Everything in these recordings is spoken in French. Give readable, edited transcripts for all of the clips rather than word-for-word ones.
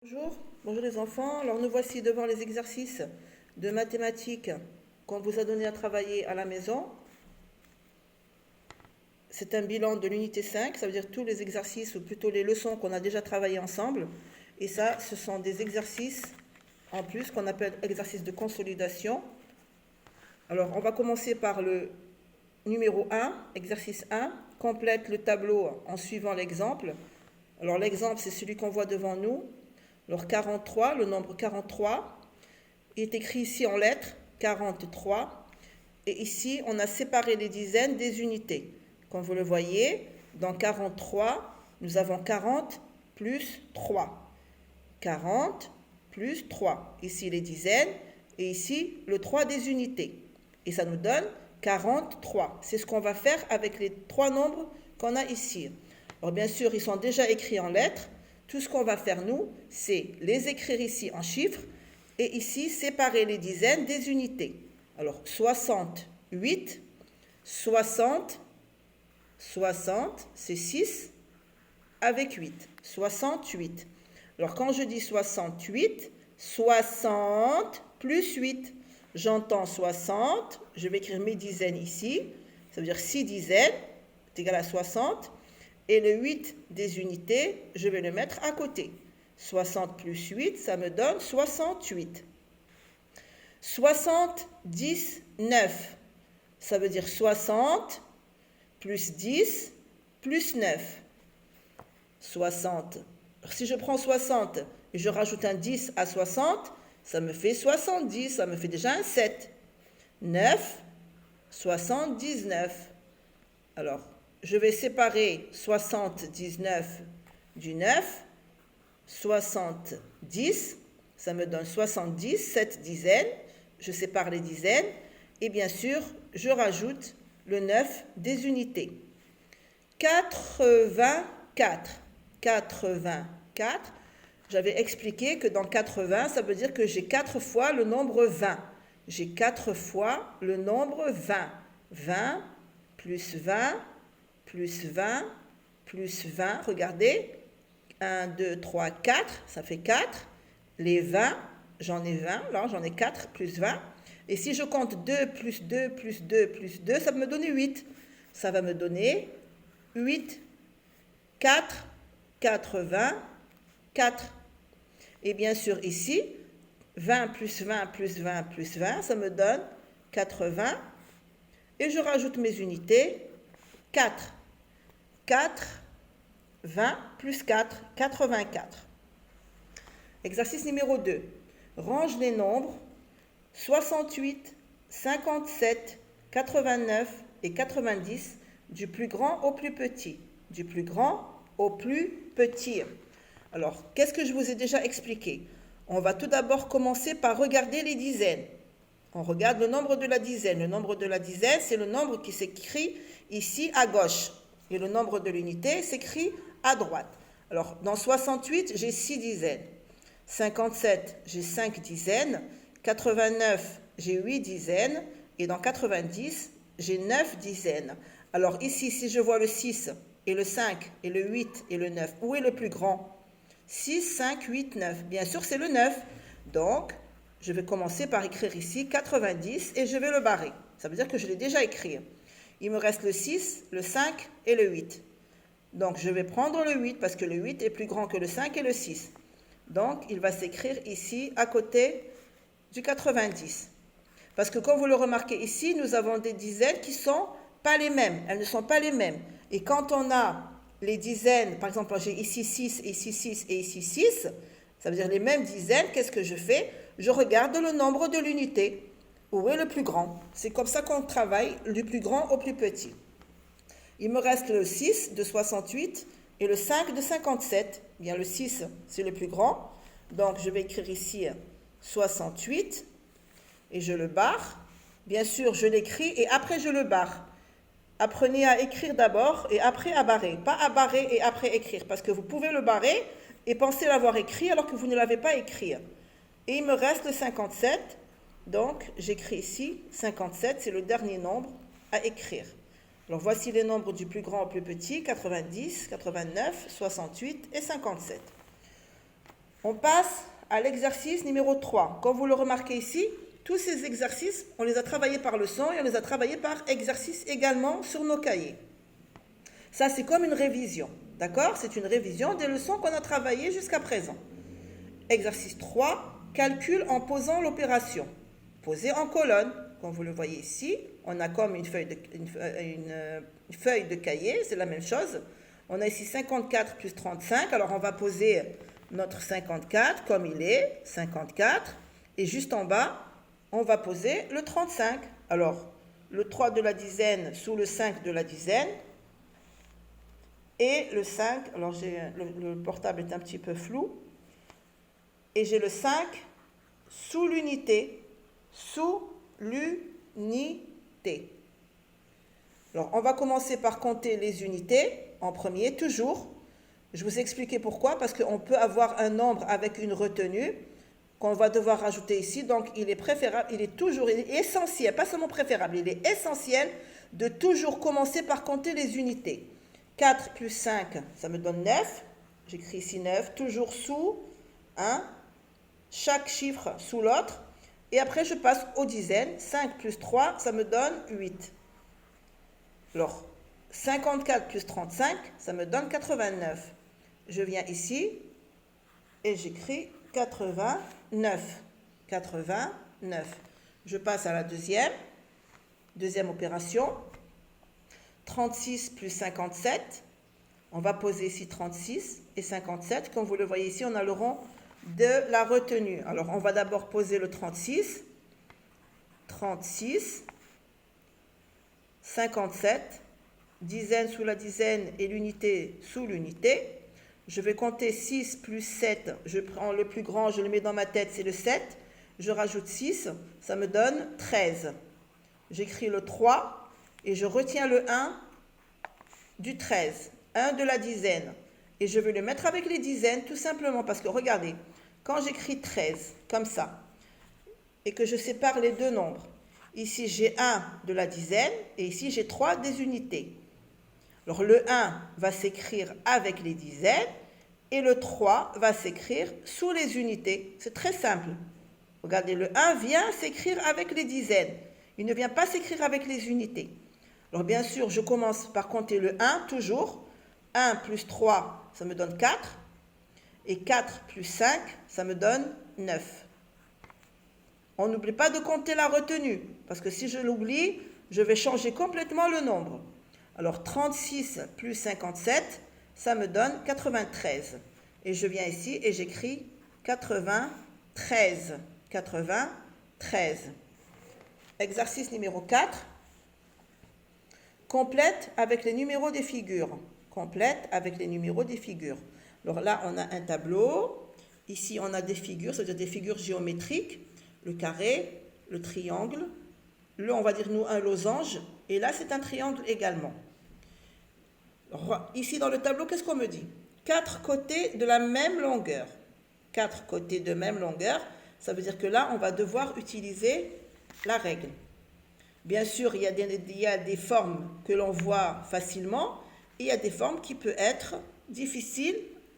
Bonjour les enfants. Alors nous voici devant les exercices de mathématiques qu'on vous a donné à travailler à la maison. C'est un bilan de l'unité 5, ça veut dire tous les exercices ou plutôt les leçons qu'on a déjà travaillées ensemble. Et ça, ce sont des exercices en plus qu'on appelle exercices de consolidation. Alors on va commencer par le numéro 1, exercice 1. Complète le tableau en suivant l'exemple. Alors l'exemple, c'est celui qu'on voit devant nous. Alors 43, le nombre 43 est écrit ici en lettres 43 et ici on a séparé les dizaines des unités. Comme vous le voyez, dans 43, nous avons 40 plus 3. 40 plus 3. Ici les dizaines et ici le 3 des unités. Et ça nous donne 43. C'est ce qu'on va faire avec les trois nombres qu'on a ici. Alors bien sûr, ils sont déjà écrits en lettres. Tout ce qu'on va faire, nous, c'est les écrire ici en chiffres et ici, séparer les dizaines des unités. Alors, 68, 60, 60, c'est 6 avec 8. 68. Alors, quand je dis 68, 60 plus 8. J'entends 60, je vais écrire mes dizaines ici. Ça veut dire 6 dizaines, c'est égal à 60. Et le 8 des unités, je vais le mettre à côté. 60 plus 8, ça me donne 68. 79, ça veut dire 60 plus 10 plus 9. 60. Alors, si je prends 60 et je rajoute un 10 à 60, ça me fait 70, ça me fait déjà un 7. 9, 79. Alors, je vais séparer 79 du 9, 70, ça me donne 70, 7 dizaines, je sépare les dizaines, et bien sûr, je rajoute le 9 des unités. 84, 84, j'avais expliqué que dans 80, ça veut dire que j'ai 4 fois le nombre 20. J'ai 4 fois le nombre 20. 20 plus 20 plus 20, plus 20, regardez, 1, 2, 3, 4, ça fait 4, les 20, j'en ai 20, là j'en ai 4 plus 20, et si je compte 2 plus 2 plus 2 plus 2, ça va me donner 8, ça va me donner 8, 4, 80, 4, et bien sûr ici, 20 plus 20 plus 20 plus 20, ça me donne 80, et je rajoute mes unités, 4. 4, 20 plus 4, 84. Exercice numéro 2. Range les nombres 68, 57, 89 et 90 du plus grand au plus petit. Du plus grand au plus petit. Alors, qu'est-ce que je vous ai déjà expliqué? On va tout d'abord commencer par regarder les dizaines. On regarde le nombre de la dizaine. Le nombre de la dizaine, c'est le nombre qui s'écrit ici à gauche. Et le nombre de l'unité s'écrit à droite. Alors, dans 68, j'ai 6 dizaines. 57, j'ai 5 dizaines. 89, j'ai 8 dizaines. Et dans 90, j'ai 9 dizaines. Alors ici, si je vois le 6 et le 5 et le 8 et le 9, où est le plus grand? 6, 5, 8, 9. Bien sûr, c'est le 9. Donc, je vais commencer par écrire ici 90 et je vais le barrer. Ça veut dire que je l'ai déjà écrit. Il me reste le 6, le 5 et le 8. Donc, je vais prendre le 8 parce que le 8 est plus grand que le 5 et le 6. Donc, il va s'écrire ici à côté du 90. Parce que comme vous le remarquez ici, nous avons des dizaines qui ne sont pas les mêmes. Elles ne sont pas les mêmes. Et quand on a les dizaines, par exemple, j'ai ici 6, ici 6 et ici 6, ça veut dire les mêmes dizaines, qu'est-ce que je fais? Je regarde le nombre de l'unité. Où est le plus grand? C'est comme ça qu'on travaille du plus grand au plus petit. Il me reste le 6 de 68 et le 5 de 57. Bien, le 6, c'est le plus grand. Donc, je vais écrire ici 68 et je le barre. Bien sûr, je l'écris et après, je le barre. Apprenez à écrire d'abord et après à barrer. Pas à barrer et après écrire parce que vous pouvez le barrer et penser l'avoir écrit alors que vous ne l'avez pas écrit. Et il me reste le 57. Donc, j'écris ici 57, c'est le dernier nombre à écrire. Alors, voici les nombres du plus grand au plus petit, 90, 89, 68 et 57. On passe à l'exercice numéro 3. Comme vous le remarquez ici, tous ces exercices, on les a travaillés par leçon et on les a travaillés par exercice également sur nos cahiers. Ça, c'est comme une révision. D'accord? C'est une révision des leçons qu'on a travaillées jusqu'à présent. Exercice 3, calcul en posant l'opération. Poser en colonne. Comme vous le voyez ici, on a comme une feuille de cahier, c'est la même chose. On a ici 54 plus 35. Alors, on va poser notre 54 comme il est, 54. Et juste en bas, on va poser le 35. Alors, le 3 de la dizaine sous le 5 de la dizaine. Et le 5, alors le portable est un petit peu flou. Et j'ai le 5 sous l'unité. Sous l'unité. Alors, on va commencer par compter les unités en premier, toujours. Je vous ai expliqué pourquoi, parce qu'on peut avoir un nombre avec une retenue qu'on va devoir rajouter ici. Donc, il est préférable, il est essentiel, pas seulement préférable, il est essentiel de toujours commencer par compter les unités. 4 plus 5, ça me donne 9. J'écris ici 9, toujours sous 1, chaque chiffre sous l'autre. Et après, je passe aux dizaines. 5 plus 3, ça me donne 8. Alors, 54 plus 35, ça me donne 89. Je viens ici et j'écris 89. 89. Je passe à la deuxième opération. 36 plus 57. On va poser ici 36 et 57. Comme vous le voyez ici, on a le rond de la retenue. Alors, on va d'abord poser le 36. 36. 57. Dizaine sous la dizaine et l'unité sous l'unité. Je vais compter 6 plus 7. Je prends le plus grand, je le mets dans ma tête, c'est le 7. Je rajoute 6, ça me donne 13. J'écris le 3 et je retiens le 1 du 13. 1 de la dizaine. Et je vais le mettre avec les dizaines tout simplement parce que regardez, quand j'écris 13 comme ça et que je sépare les deux nombres, ici j'ai 1 de la dizaine et ici j'ai 3 des unités. Alors le 1 va s'écrire avec les dizaines et le 3 va s'écrire sous les unités. C'est très simple. Regardez, le 1 vient s'écrire avec les dizaines. Il ne vient pas s'écrire avec les unités. Alors bien sûr, je commence par compter le 1 toujours. 1 plus 3, ça me donne 4. Et 4 plus 5, ça me donne 9. On n'oublie pas de compter la retenue, parce que si je l'oublie, je vais changer complètement le nombre. Alors 36 plus 57, ça me donne 93. Et je viens ici et j'écris 93. 93. Exercice numéro 4. Complète avec les numéros des figures. Complète avec les numéros des figures. Alors là, on a un tableau. Ici, on a des figures, c'est-à-dire des figures géométriques. Le carré, le triangle, on va dire nous un losange. Et là, c'est un triangle également. Ici, dans le tableau, qu'est-ce qu'on me dit? 4 côtés de la même longueur. 4 côtés de même longueur, ça veut dire que là, on va devoir utiliser la règle. Bien sûr, il y a des formes que l'on voit facilement et il y a des formes qui peuvent être difficiles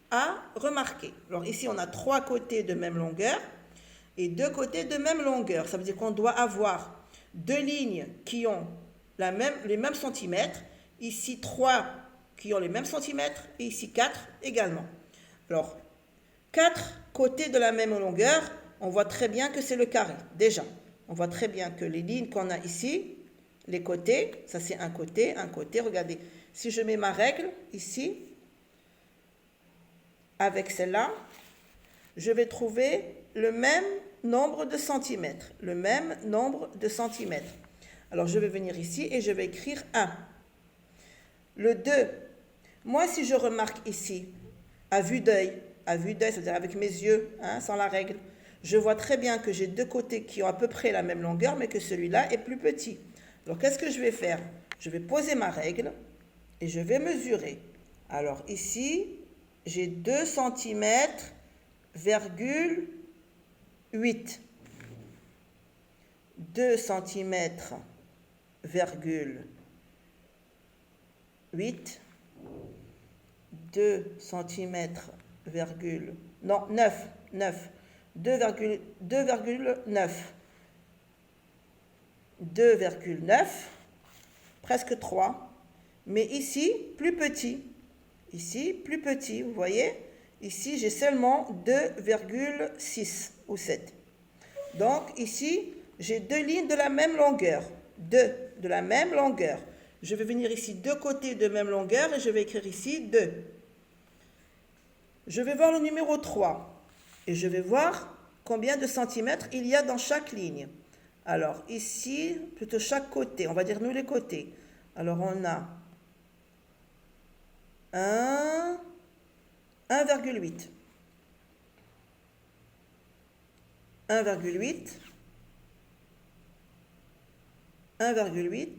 à remarquer. Alors ici, on a 3 côtés de même longueur et 2 côtés de même longueur. Ça veut dire qu'on doit avoir 2 lignes qui ont les mêmes centimètres. Ici, 3 qui ont les mêmes centimètres et ici 4 également. Alors, 4 côtés de la même longueur, on voit très bien que c'est le carré, déjà. On voit très bien que les lignes qu'on a ici, les côtés, ça c'est un côté. Regardez, si je mets ma règle ici, avec celle-là, je vais trouver le même nombre de centimètres. Le même nombre de centimètres. Alors, je vais venir ici et je vais écrire 1. Le 2, moi si je remarque ici, à vue d'œil, c'est-à-dire avec mes yeux, sans la règle, je vois très bien que j'ai 2 côtés qui ont à peu près la même longueur, mais que celui-là est plus petit. Alors, qu'est-ce que je vais faire? Je vais poser ma règle et je vais mesurer. Alors, ici, j'ai 2 cm, 8. 2 cm, 8. 2 cm, Non, 9. 9. 2,9. 2,9. Presque 3. Mais ici, plus petit. Ici, plus petit, vous voyez? Ici, j'ai seulement 2,6 ou 7. Donc, ici, j'ai deux lignes de la même longueur. Deux de la même longueur. Je vais venir ici deux côtés de même longueur et je vais écrire ici 2. Je vais voir le numéro 3 et je vais voir combien de centimètres il y a dans chaque ligne. Alors, ici, plutôt chaque côté, on va dire nous les côtés. Alors, on a 1,8. 1,8. 1,8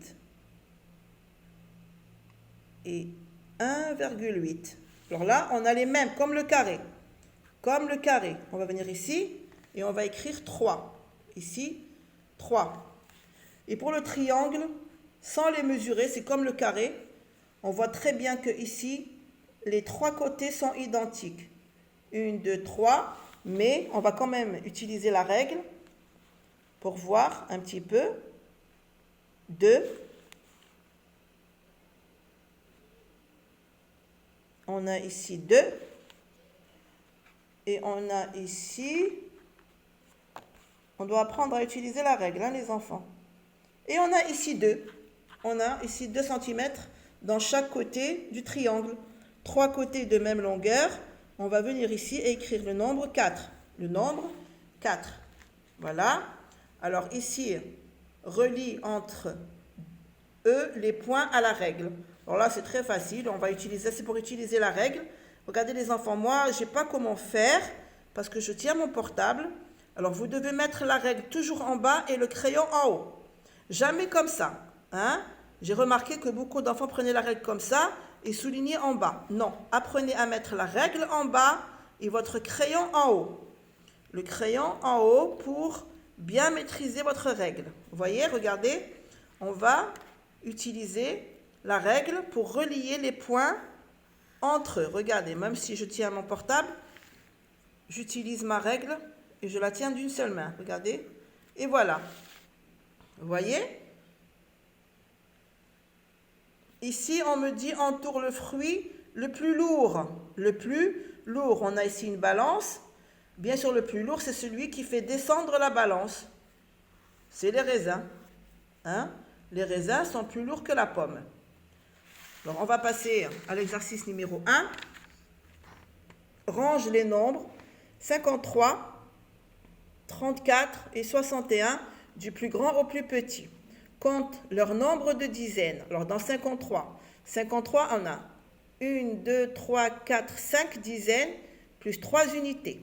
et 1,8. Alors là, on a les mêmes, comme le carré. Comme le carré. On va venir ici et on va écrire 3. Ici, 3. Et pour le triangle, sans les mesurer, c'est comme le carré. On voit très bien que ici, les trois côtés sont identiques. 1, 2, 3. Mais on va quand même utiliser la règle pour voir un petit peu. 2. On a ici 2. Et on a ici... On doit apprendre à utiliser la règle, hein, les enfants. Et on a ici 2. On a ici 2 cm dans chaque côté du triangle. 3 côtés de même longueur. On va venir ici et écrire le nombre 4. Le nombre 4. Voilà. Alors ici, relie entre eux les points à la règle. Alors là, c'est très facile. On va utiliser, c'est pour utiliser la règle. Regardez les enfants, moi, je n'ai pas comment faire parce que je tiens mon portable. Alors, vous devez mettre la règle toujours en bas et le crayon en haut. Jamais comme ça. Hein? J'ai remarqué que beaucoup d'enfants prenaient la règle comme ça et soulignaient en bas. Non, apprenez à mettre la règle en bas et votre crayon en haut. Le crayon en haut pour bien maîtriser votre règle. Vous voyez, regardez, on va utiliser la règle pour relier les points entre eux. Regardez, même si je tiens mon portable, j'utilise ma règle et je la tiens d'une seule main. Regardez, et voilà. Vous voyez? Ici, on me dit entoure le fruit le plus lourd. Le plus lourd. On a ici une balance. Bien sûr, le plus lourd, c'est celui qui fait descendre la balance. C'est les raisins. Hein? Les raisins sont plus lourds que la pomme. Alors, on va passer à l'exercice numéro 1. Range les nombres 53, 34 et 61 du plus grand au plus petit. Compte leur nombre de dizaines. Alors, dans 53, on a 1, 2, 3, 4, 5 dizaines plus 3 unités.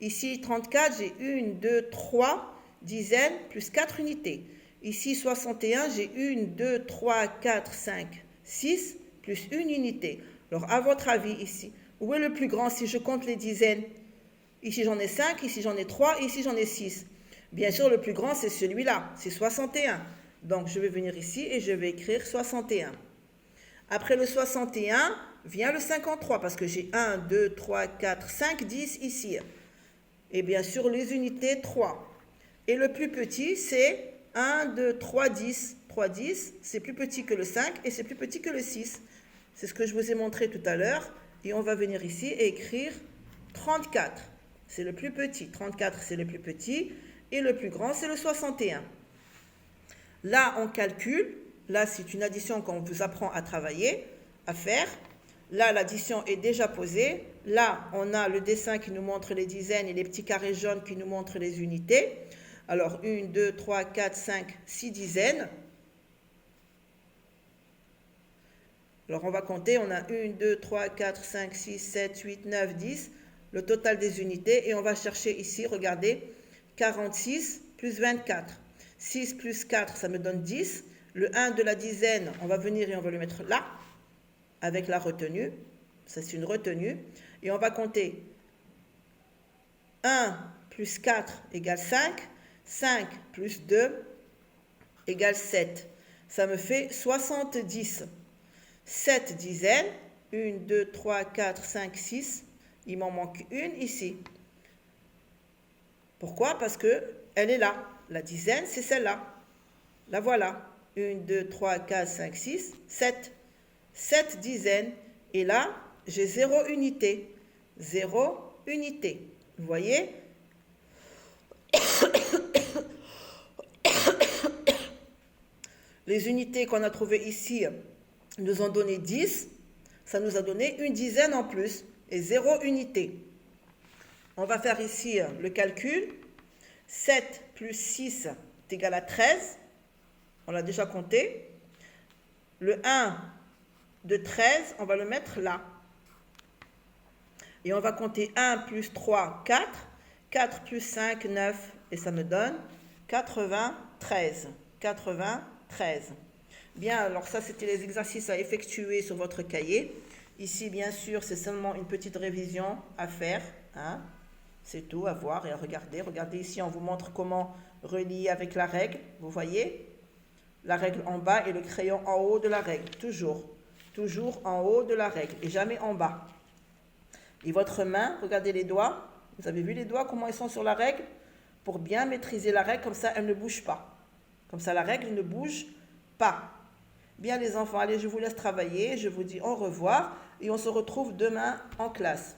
Ici, 34, j'ai 1, 2, 3 dizaines plus 4 unités. Ici, 61, j'ai 1, 2, 3, 4, 5, 6 plus 1 unité. Alors, à votre avis, ici, où est le plus grand si je compte les dizaines? Ici, j'en ai 5, ici, j'en ai 3, ici, j'en ai 6. Bien sûr, le plus grand, c'est celui-là, c'est 61. Donc, je vais venir ici et je vais écrire 61. Après le 61, vient le 53 parce que j'ai 1, 2, 3, 4, 5, 10 ici. Et bien sûr, les unités, 3. Et le plus petit, c'est 1, 2, 3, 10. 3, 10, c'est plus petit que le 5 et c'est plus petit que le 6. C'est ce que je vous ai montré tout à l'heure. Et on va venir ici et écrire 34. C'est le plus petit. 34, c'est le plus petit. Et le plus grand, c'est le 61. Là, on calcule. Là, c'est une addition qu'on vous apprend à travailler, à faire. Là, l'addition est déjà posée. Là, on a le dessin qui nous montre les dizaines et les petits carrés jaunes qui nous montrent les unités. Alors, 1, 2, 3, 4, 5, 6 dizaines. Alors, on va compter. On a 1, 2, 3, 4, 5, 6, 7, 8, 9, 10. Le total des unités. Et on va chercher ici, regardez, 46 plus 24. 6 plus 4, ça me donne 10. Le 1 de la dizaine, on va venir et on va le mettre là, avec la retenue. Ça, c'est une retenue. Et on va compter 1 plus 4 égale 5. 5 plus 2 égale 7. Ça me fait 70. 7 dizaines. 1, 2, 3, 4, 5, 6. Il m'en manque une ici. Pourquoi? Parce que elle est là. La dizaine, c'est celle-là. La voilà. 1, 2, 3, 4, 5, 6, 7. 7 dizaines. Et là, j'ai 0 unité. 0 unité. Vous voyez? Les unités qu'on a trouvées ici nous ont donné 10. Ça nous a donné une dizaine en plus. Et 0 unité. On va faire ici le calcul. 7 plus 6 est égal à 13. On l'a déjà compté. Le 1 de 13, on va le mettre là. Et on va compter 1 plus 3, 4. 4 plus 5, 9. Et ça me donne 93. 93. Bien, alors ça, c'était les exercices à effectuer sur votre cahier. Ici, bien sûr, c'est seulement une petite révision à faire. Hein. C'est tout, à voir et à regarder. Regardez ici, on vous montre comment relier avec la règle. Vous voyez? La règle en bas et le crayon en haut de la règle. Toujours. Toujours en haut de la règle et jamais en bas. Et votre main, regardez les doigts. Vous avez vu les doigts, comment ils sont sur la règle? Pour bien maîtriser la règle, comme ça, elle ne bouge pas. Comme ça, la règle ne bouge pas. Bien les enfants, allez, je vous laisse travailler. Je vous dis au revoir et on se retrouve demain en classe.